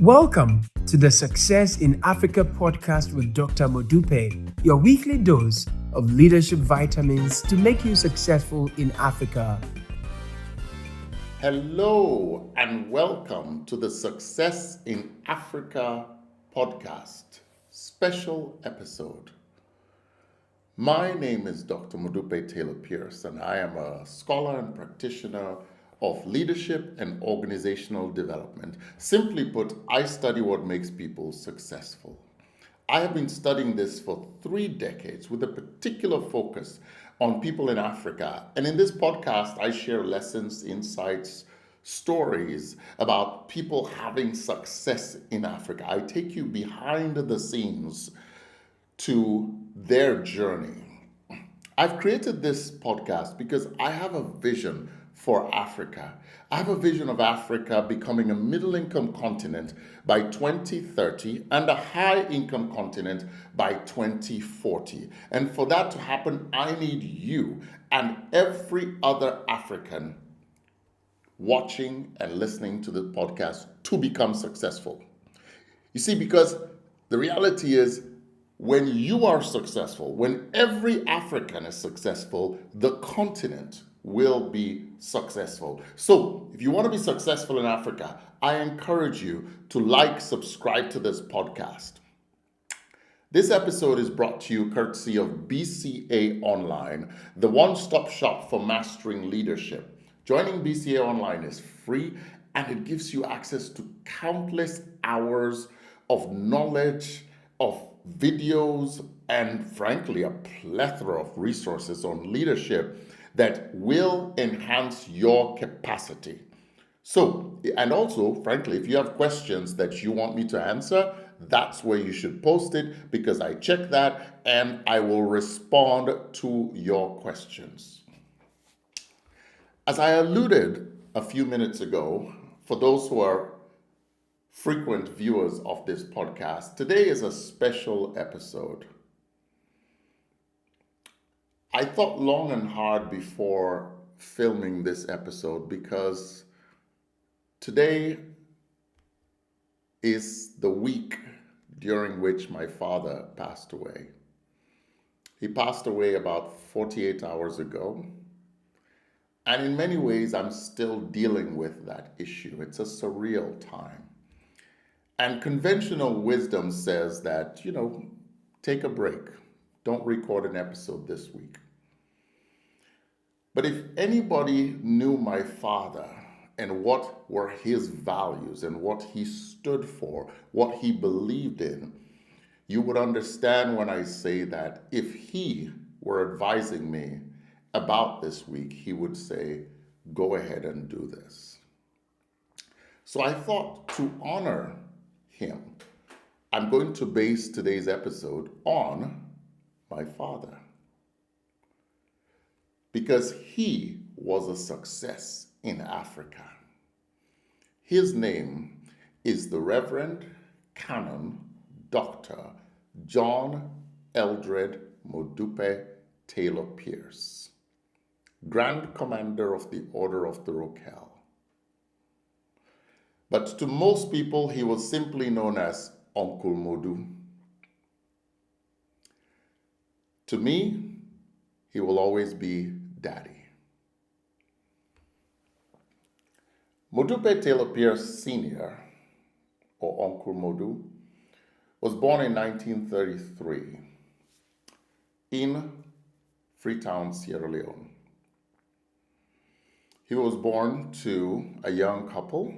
Welcome to the Success in Africa podcast with Dr. Modupe, your weekly dose of leadership vitamins to make you successful in Africa. Hello and welcome to the Success in Africa podcast, special episode. My name is Dr. Modupe Taylor-Pearce, and I am a scholar and practitioner of leadership and organizational development. Simply put, I study what makes people successful. I have been studying this for 3 decades with a particular focus on people in Africa. And in this podcast, I share lessons, insights, stories about people having success in Africa. I take you behind the scenes to their journey. I've created this podcast because I have a vision for Africa. I have a vision of Africa becoming a middle-income continent by 2030 and a high-income continent by 2040. And for that to happen, I need you and every other African watching and listening to the podcast to become successful. You see, because the reality is, when you are successful, when every African is successful, the continent will be successful. So, if you want to be successful in Africa, I encourage you to subscribe to this podcast. This episode is brought to you courtesy of BCA Online, the one-stop shop for mastering leadership. Joining BCA Online is free, and it gives you access to countless hours of knowledge, of videos, and frankly, a plethora of resources on leadership that will enhance your capacity. So, and also, frankly, if you have questions that you want me to answer, that's where you should post it, because I check that and I will respond to your questions. As I alluded a few minutes ago, for those who are frequent viewers of this podcast, today is a special episode. I thought long and hard before filming this episode because today is the week during which my father passed away. He passed away about 48 hours ago. And in many ways, I'm still dealing with that issue. It's a surreal time. And conventional wisdom says that, take a break. Don't record an episode this week. But if anybody knew my father and what were his values and what he stood for, what he believed in, you would understand when I say that if he were advising me about this week, he would say, go ahead and do this. So I thought, to honor him, I'm going to base today's episode on my father, because he was a success in Africa. His name is the Reverend Canon Dr. John Eldred Modupe Taylor-Pearce, Grand Commander of the Order of the Rochelle. But to most people, he was simply known as Uncle Modu. To me, he will always be Daddy. Modupe Taylor-Pearce Sr., or Uncle Modu, was born in 1933 in Freetown, Sierra Leone. He was born to a young couple,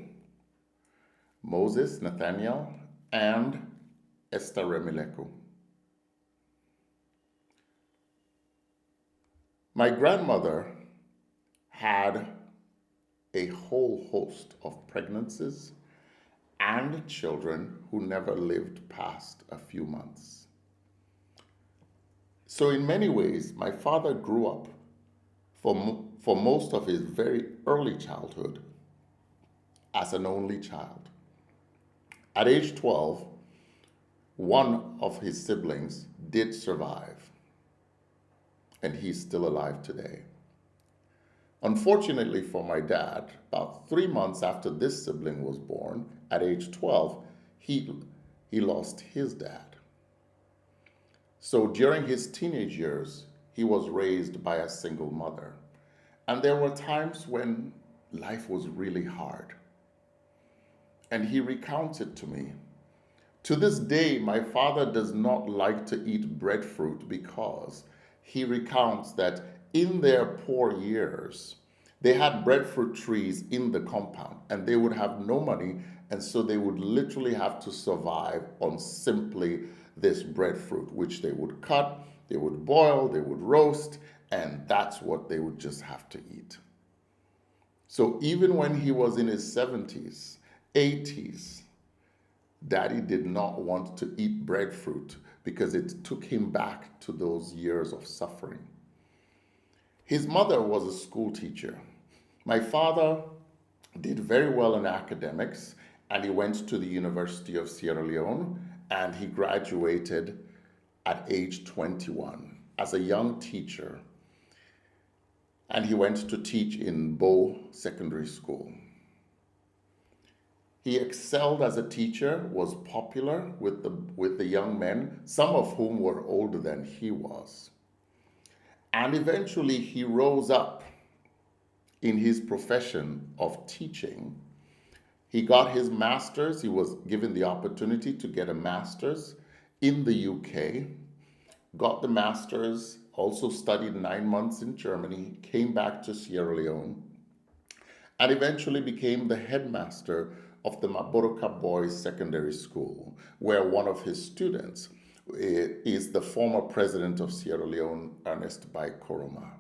Moses Nathaniel and Esther Remileku. My grandmother had a whole host of pregnancies and children who never lived past a few months. So in many ways, my father grew up for most of his very early childhood as an only child. At age 12, one of his siblings did survive, and he's still alive today. Unfortunately for my dad, about 3 months after this sibling was born, at age 12, he lost his dad. So during his teenage years, he was raised by a single mother. And there were times when life was really hard. And he recounted to me, to this day, my father does not like to eat breadfruit because he recounts that in their poor years, they had breadfruit trees in the compound and they would have no money. And so they would literally have to survive on simply this breadfruit, which they would cut, they would boil, they would roast, and that's what they would just have to eat. So even when he was in his 70s, 80s, Daddy did not want to eat breadfruit because it took him back to those years of suffering. His mother was a school teacher. My father did very well in academics, and he went to the University of Sierra Leone, and he graduated at age 21 as a young teacher. And he went to teach in Bo Secondary School. He excelled as a teacher, was popular with the young men, some of whom were older than he was. And eventually he rose up in his profession of teaching. He got his master's. He was given the opportunity to get a master's in the UK, got the master's, also studied 9 months in Germany, came back to Sierra Leone, and eventually became the headmaster of the Modupe Boys Secondary School, where one of his students is the former president of Sierra Leone, Ernest Bai Koroma.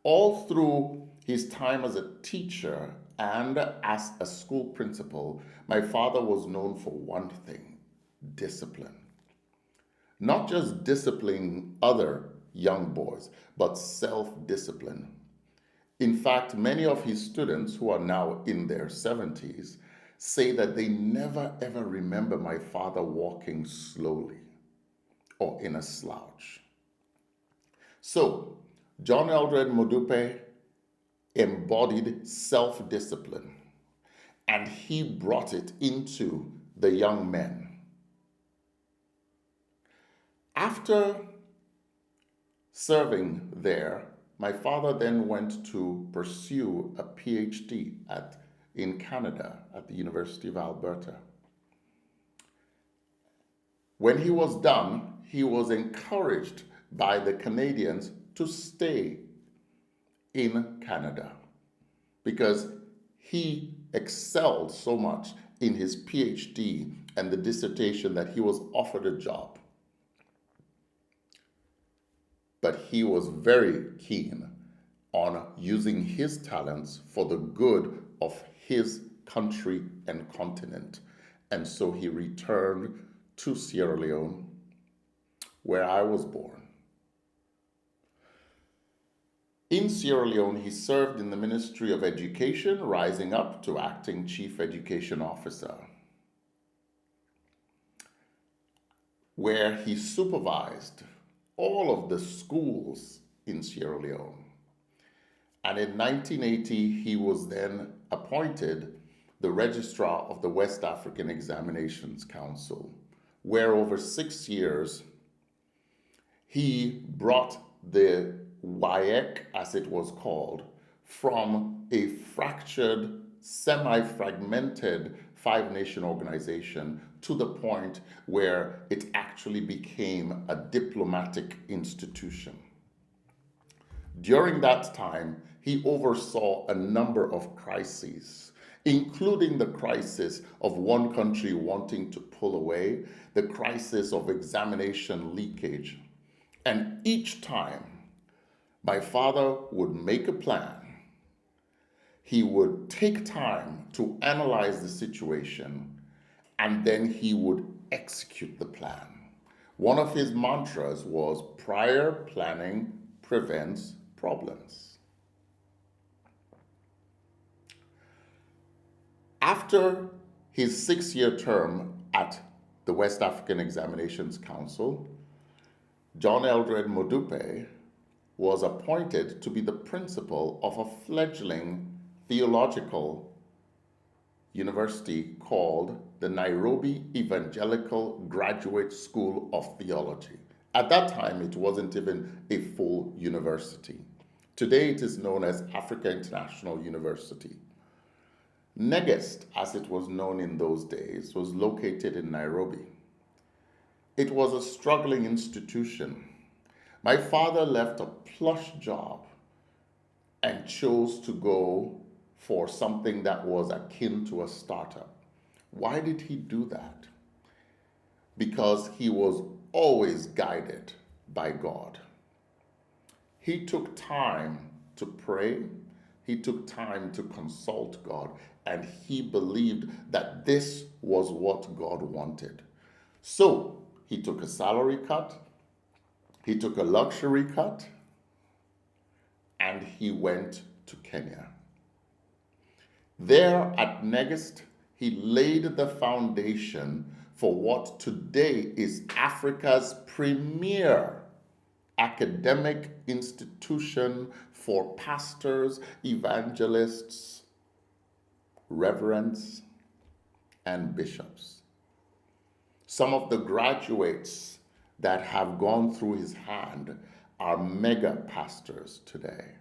All through his time as a teacher and as a school principal, my father was known for one thing: discipline. Not just disciplining other young boys, but self-discipline. In fact, many of his students who are now in their 70s say that they never ever remember my father walking slowly or in a slouch. So, John Eldred Modupe embodied self-discipline, and he brought it into the young men. After serving there, my father then went to pursue a PhD in Canada at the University of Alberta. When he was done, he was encouraged by the Canadians to stay in Canada because he excelled so much in his PhD and the dissertation that he was offered a job. But he was very keen on using his talents for the good of his country and continent. And so he returned to Sierra Leone, where I was born. In Sierra Leone, he served in the Ministry of Education, rising up to acting Chief Education Officer, where he supervised all of the schools in Sierra Leone. And in 1980, he was then appointed the Registrar of the West African Examinations Council, where over 6 years, he brought the WAEC, as it was called, from a fractured, semi-fragmented five-nation organization to the point where it actually became a diplomatic institution. During that time, he oversaw a number of crises, including the crisis of one country wanting to pull away, the crisis of examination leakage. And each time, my father would make a plan. He would take time to analyze the situation, and then he would execute the plan. One of his mantras was prior planning prevents problems. After his 6-year term at the West African Examinations Council, John Eldred Modupe was appointed to be the principal of a fledgling theological university called the Nairobi Evangelical Graduate School of Theology. At that time, it wasn't even a full university. Today, it is known as Africa International University. Negest, as it was known in those days, was located in Nairobi. It was a struggling institution. My father left a plush job and chose to go for something that was akin to a startup. Why did he do that? Because he was always guided by God. He took time to pray, he took time to consult God, and he believed that this was what God wanted. So he took a salary cut, he took a luxury cut, and he went to Kenya. There at Negest, he laid the foundation for what today is Africa's premier academic institution for pastors, evangelists, reverends, and bishops. Some of the graduates that have gone through his hand are mega pastors today.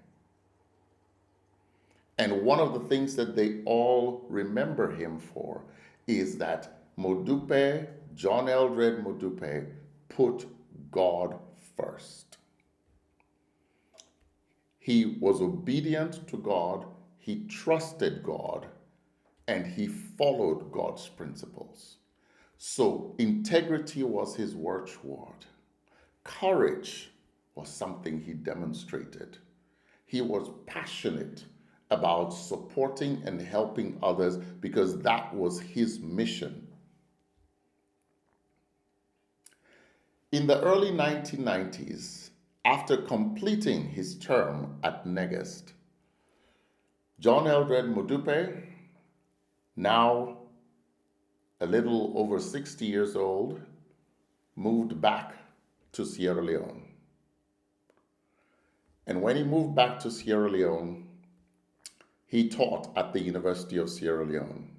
And one of the things that they all remember him for is that John Eldred Modupe, put God first. He was obedient to God, he trusted God, and he followed God's principles. So integrity was his watchword. Courage was something he demonstrated. He was passionate about supporting and helping others because that was his mission. In the early 1990s, after completing his term at Negest, John Eldred Modupe, now a little over 60 years old, moved back to Sierra Leone. And when he moved back to Sierra Leone, he taught at the University of Sierra Leone.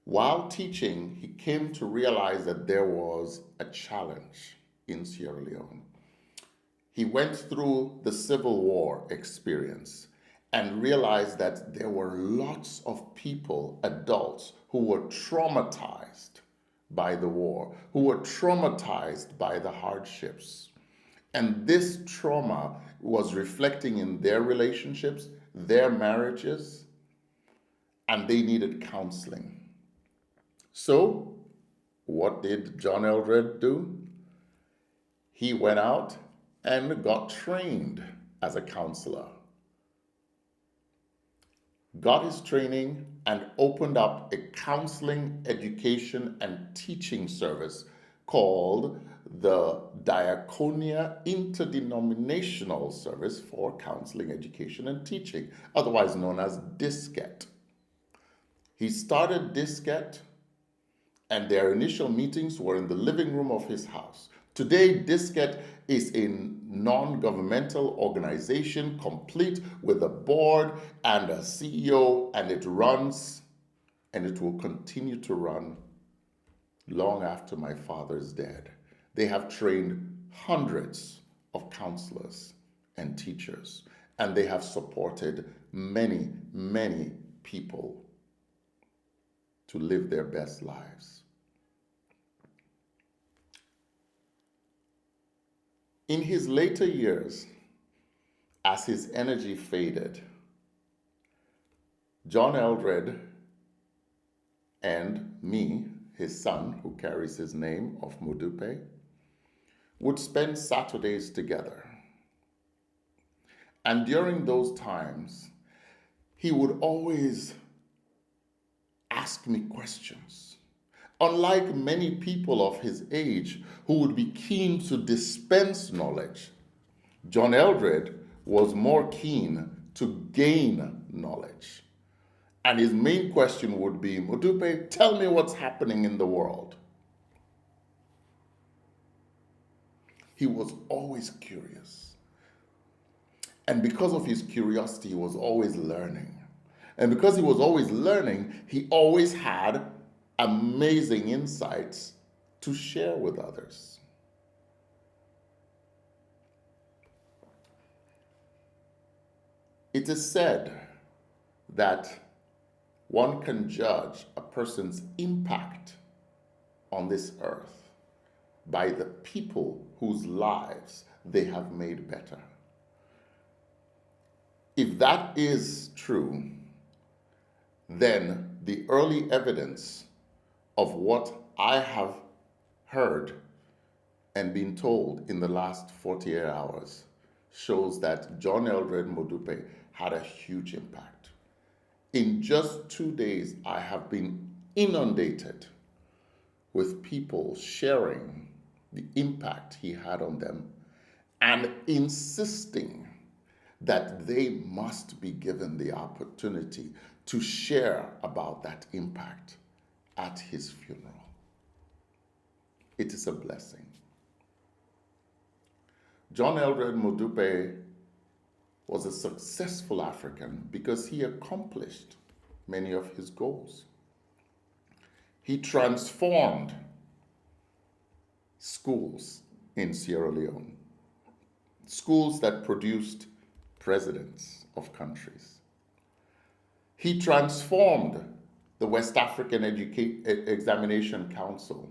While teaching, he came to realize that there was a challenge in Sierra Leone. He went through the Civil War experience and realized that there were lots of people, adults, who were traumatized by the war, who were traumatized by the hardships. And this trauma was reflecting in their relationships, their marriages, and they needed counseling. So, what did John Eldred do? He went out and got trained as a counselor. Got his training and opened up a counseling, education, and teaching service called the Diaconia Interdenominational Service for Counseling, Education, and Teaching, otherwise known as DISCET. He started DISCET, and their initial meetings were in the living room of his house. Today, DISCET is a non-governmental organization complete with a board and a CEO, and it runs, and it will continue to run long after my father's dead. They have trained hundreds of counselors and teachers, and they have supported many, many people to live their best lives. In his later years, as his energy faded, John Eldred and me, his son, who carries his name of Modupe, would spend Saturdays together. And during those times, he would always ask me questions. Unlike many people of his age who would be keen to dispense knowledge, John Eldred was more keen to gain knowledge. And his main question would be, Modupe, tell me what's happening in the world. He was always curious. And because of his curiosity, he was always learning. And because he was always learning, he always had amazing insights to share with others. It is said that one can judge a person's impact on this earth by the people whose lives they have made better. If that is true, then the early evidence of what I have heard and been told in the last 48 hours shows that J.E.Modupe had a huge impact. In just 2 days, I have been inundated with people sharing the impact he had on them and insisting that they must be given the opportunity to share about that impact at his funeral. It is a blessing. J.E.Modupe was a successful African because he accomplished many of his goals. He transformed schools in Sierra Leone, schools that produced presidents of countries. He transformed the West African Examination Council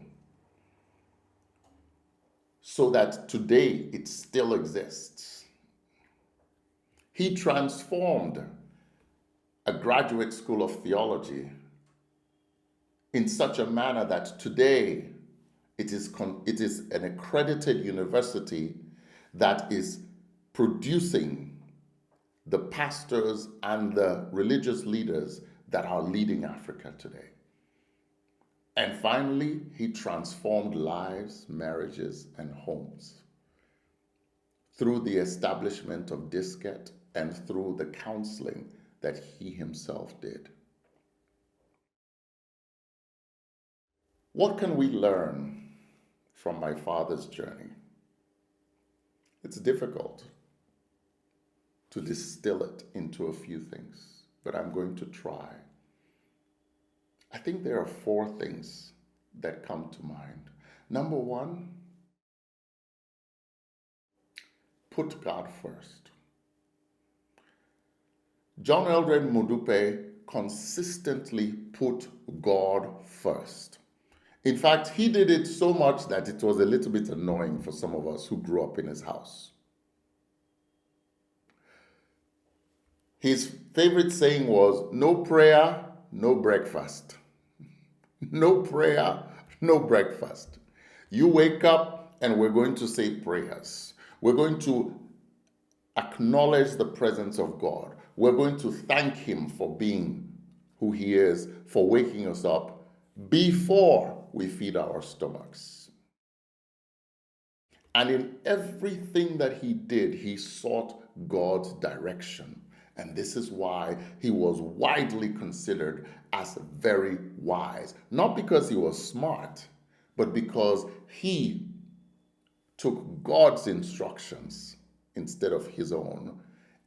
so that today it still exists. He transformed a graduate school of theology in such a manner that today it is an accredited university that is producing the pastors and the religious leaders that are leading Africa today. And finally, he transformed lives, marriages, and homes through the establishment of Disket and through the counseling that he himself did. What can we learn from my father's journey? It's difficult to distill it into a few things, but I'm going to try. I think there are 4 things that come to mind. Number 1, put God first. J.E.Modupe consistently put God first. In fact, he did it so much that it was a little bit annoying for some of us who grew up in his house. His favorite saying was, no prayer, no breakfast. No prayer, no breakfast. You wake up and we're going to say prayers. We're going to acknowledge the presence of God. We're going to thank him for being who he is, for waking us up before we feed our stomachs. And in everything that he did, he sought God's direction. And this is why he was widely considered as very wise. Not because he was smart, but because he took God's instructions instead of his own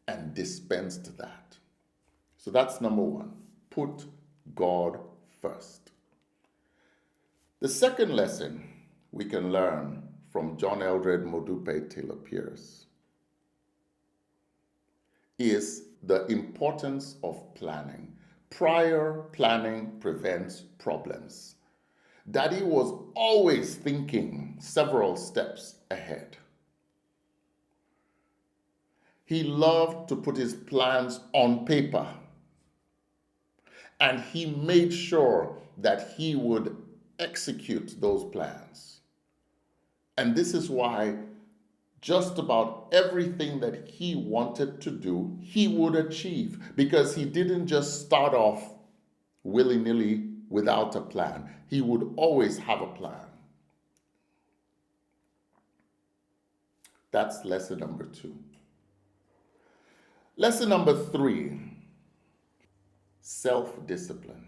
and dispensed that. So that's number 1. Put God first. The second lesson we can learn from J.E.Modupe Taylor-Pearce is the importance of planning. Prior planning prevents problems. Daddy was always thinking several steps ahead. He loved to put his plans on paper, and he made sure that he would execute those plans. And this is why just about everything that he wanted to do, he would achieve, because he didn't just start off willy-nilly without a plan. He would always have a plan. That's lesson number 2. Lesson number 3, self-discipline.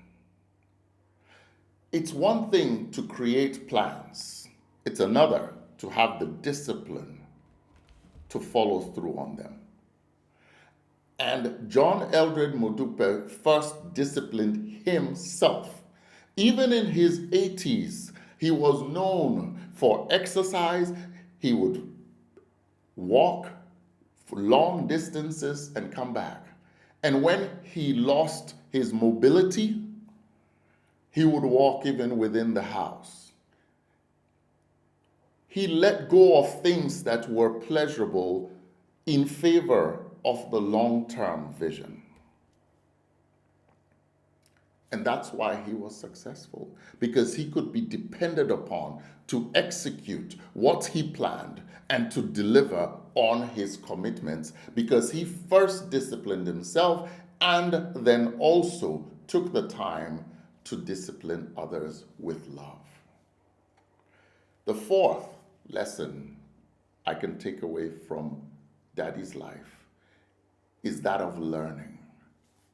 It's one thing to create plans. It's another to have the discipline to follow through on them. And J.E.Modupe first disciplined himself. Even in his 80s, he was known for exercise. He would walk long distances and come back. And when he lost his mobility, he would walk even within the house. He let go of things that were pleasurable in favor of the long-term vision. And that's why he was successful, because he could be depended upon to execute what he planned and to deliver on his commitments, because he first disciplined himself and then also took the time to discipline others with love. The fourth lesson I can take away from Daddy's life is that of learning.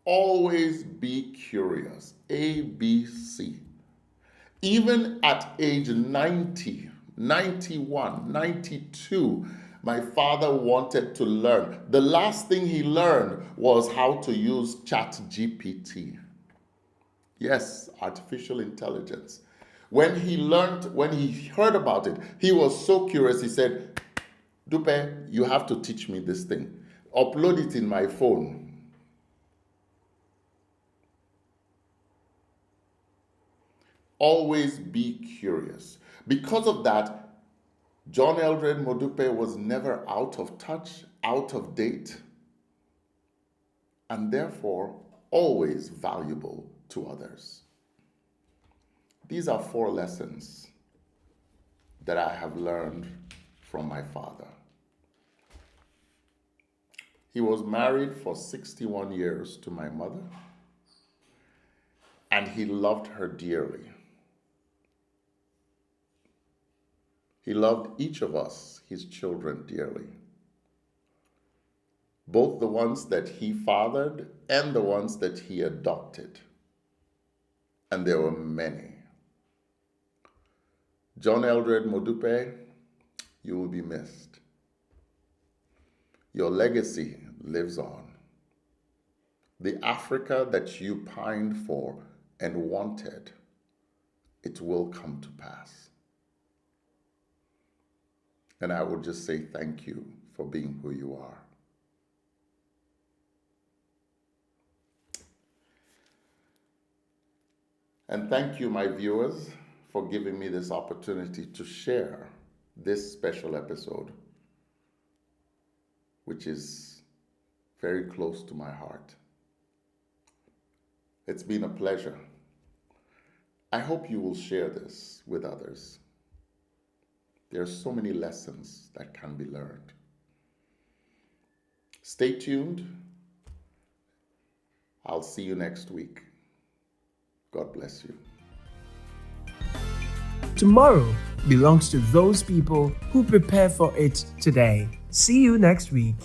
Always be curious. ABC. Even at age 90, 91, 92, my father wanted to learn. The last thing he learned was how to use ChatGPT. Yes, artificial intelligence. When he heard about it, he was so curious. He said, Dupe, you have to teach me this thing. Upload it in my phone. Always be curious. Because of that, J.E.Modupe was never out of touch, out of date, and therefore always valuable to others. These are 4 lessons that I have learned from my father. He was married for 61 years to my mother, and he loved her dearly. He loved each of us, his children, dearly. Both the ones that he fathered and the ones that he adopted. And there were many. J.E.Modupe, you will be missed. Your legacy lives on. The Africa that you pined for and wanted, it will come to pass. And I would just say thank you for being who you are. And thank you, my viewers, for giving me this opportunity to share this special episode, which is very close to my heart. It's been a pleasure. I hope you will share this with others. There are so many lessons that can be learned. Stay tuned. I'll see you next week. God bless you. Tomorrow belongs to those people who prepare for it today. See you next week.